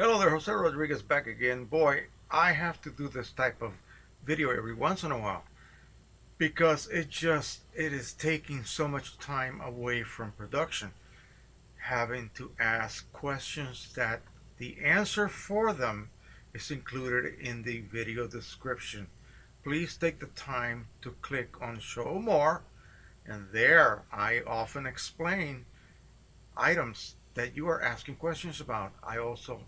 Hello there, Jose Rodriguez back again. Boy, I have to do this type of video every once in a while because it is taking so much time away from production. Having to ask questions that the answer for them is included in the video description. Please take the time to click on show more, and there I often explain items that you are asking questions about. I also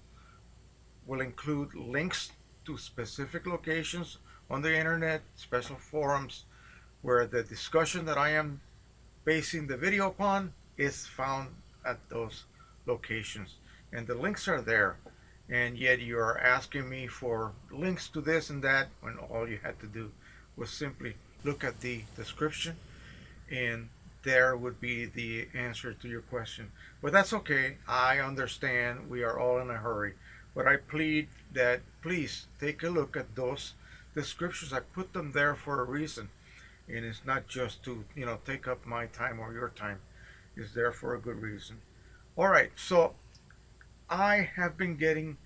will include links to specific locations on the internet, special forums where the discussion that I am basing the video upon is found at those locations. And the links are there. And yet you are asking me for links to this and that when all you had to do was simply look at the description and there would be the answer to your question. But that's okay. I understand we are all in a hurry. But I plead that please take a look at those descriptions. I put them there for a reason. And it's not just to, take up my time or your time. It's there for a good reason. All right. So I have been getting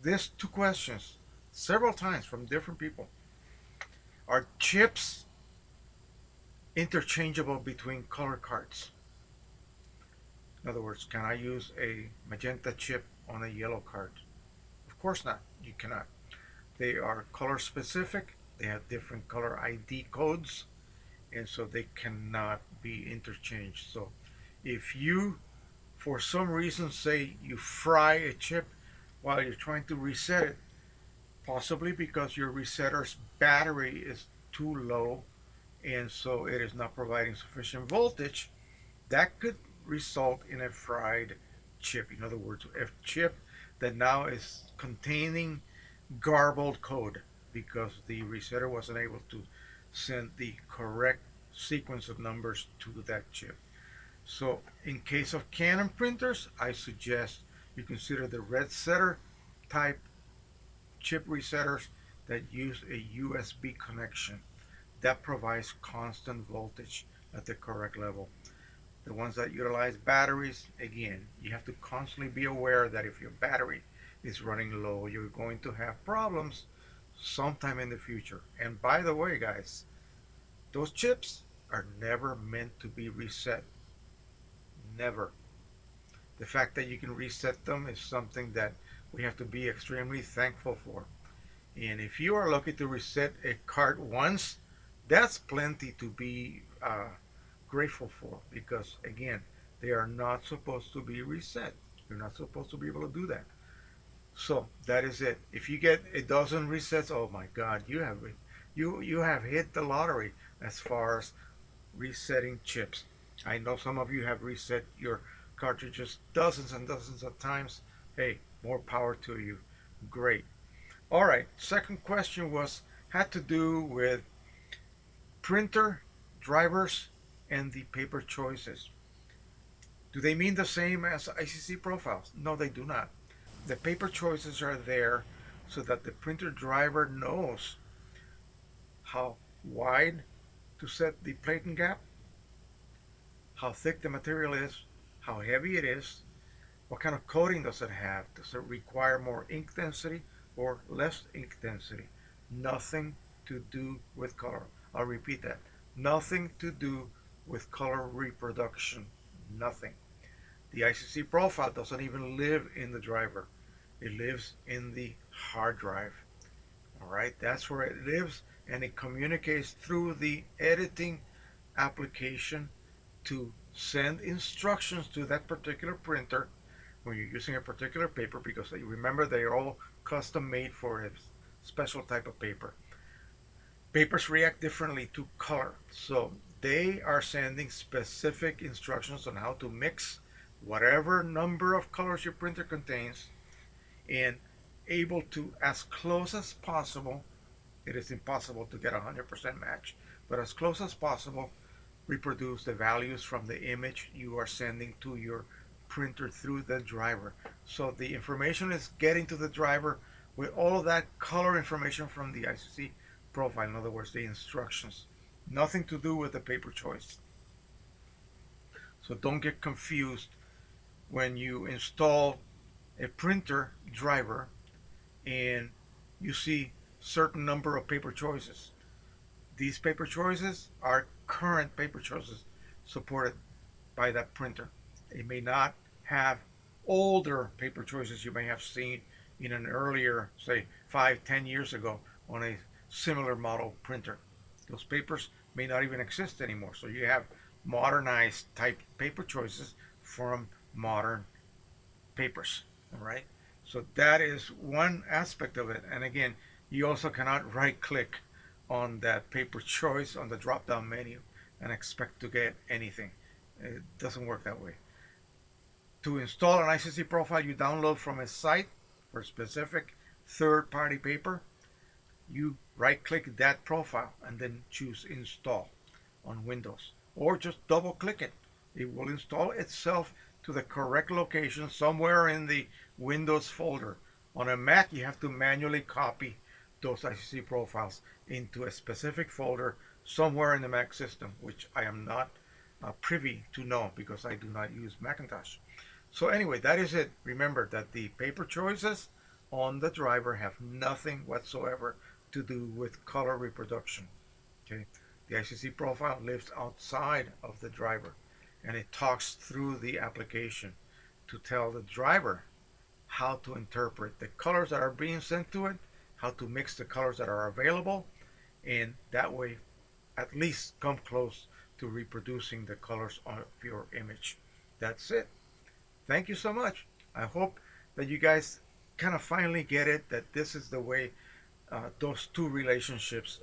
these two questions several times from different people. Are chips interchangeable between color cards? In other words, can I use a magenta chip on a yellow card? Of course not. You cannot. They are color specific. They have different color ID codes, and so they cannot be interchanged. So if you, for some reason, say you fry a chip while you're trying to reset it, possibly because your resetter's battery is too low and so it is not providing sufficient voltage, that could result in a fried chip. In other words, a chip that now is containing garbled code because the resetter wasn't able to send the correct sequence of numbers to that chip. So in case of Canon printers, I suggest you consider the red setter type chip resetters that use a USB connection that provides constant voltage at the correct level. The ones that utilize batteries, again, you have to constantly be aware that if your battery is running low, you're going to have problems sometime in the future. And by the way, guys, those chips are never meant to be reset. Never. The fact that you can reset them is something that we have to be extremely thankful for. And if you are lucky to reset a card once, that's plenty to be grateful for because, again, they are not supposed to be reset. You're not supposed to be able to do that. So that is it. If you get a dozen resets, oh my God, you have hit the lottery as far as resetting chips. I know some of you have reset your cartridges dozens and dozens of times. Hey, more power to you. Great. All right. Second question had to do with printer drivers and the paper choices. Do they mean the same as ICC profiles? No, they do not. The paper choices are there so that the printer driver knows how wide to set the plating gap, how thick the material is, how heavy it is, what kind of coating does it have, does it require more ink density or less ink density. Nothing to do with color. I'll repeat that. Nothing to do with color reproduction. Nothing. The ICC profile doesn't even live in the driver. It lives in the hard drive. All right, that's where it lives, and it communicates through the editing application to send instructions to that particular printer when you're using a particular paper, because remember they are all custom made for a special type of paper. Papers react differently to color, so they are sending specific instructions on how to mix whatever number of colors your printer contains and able to, as close as possible, it is impossible to get a 100% match, but as close as possible, reproduce the values from the image you are sending to your printer through the driver. So the information is getting to the driver with all of that color information from the ICC profile, in other words, the instructions. Nothing to do with the paper choice. So don't get confused when you install a printer driver and you see certain number of paper choices. These paper choices are current paper choices supported by that printer. It may not have older paper choices you may have seen in an earlier, say 5, 10 years ago on a similar model printer. Those papers may not even exist anymore. So you have modernized type paper choices from modern papers. All right. So that is one aspect of it. And again, you also cannot right click on that paper choice on the drop down menu and expect to get anything. It doesn't work that way. To install an ICC profile you download from a site for specific third party paper, you right click that profile and then choose install on Windows, or just double click it. It will install itself to the correct location somewhere in the Windows folder. On a Mac, you have to manually copy those ICC profiles into a specific folder somewhere in the Mac system, which I am not privy to know because I do not use Macintosh. So anyway, that is it. Remember that the paper choices on the driver have nothing whatsoever to do with color reproduction. Okay, the ICC profile lives outside of the driver, and it talks through the application to tell the driver how to interpret the colors that are being sent to it, how to mix the colors that are available, and that way at least come close to reproducing the colors of your image. That's it. Thank you so much. I hope that you guys kind of finally get it, that this is the way those two relationships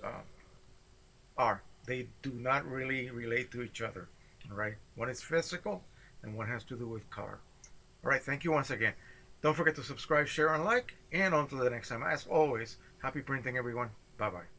are. They do not really relate to each other. All right. One is physical and one has to do with color. All right. Thank you once again. Don't forget to subscribe, share, and like. And until the next time, as always, happy printing, everyone. Bye bye.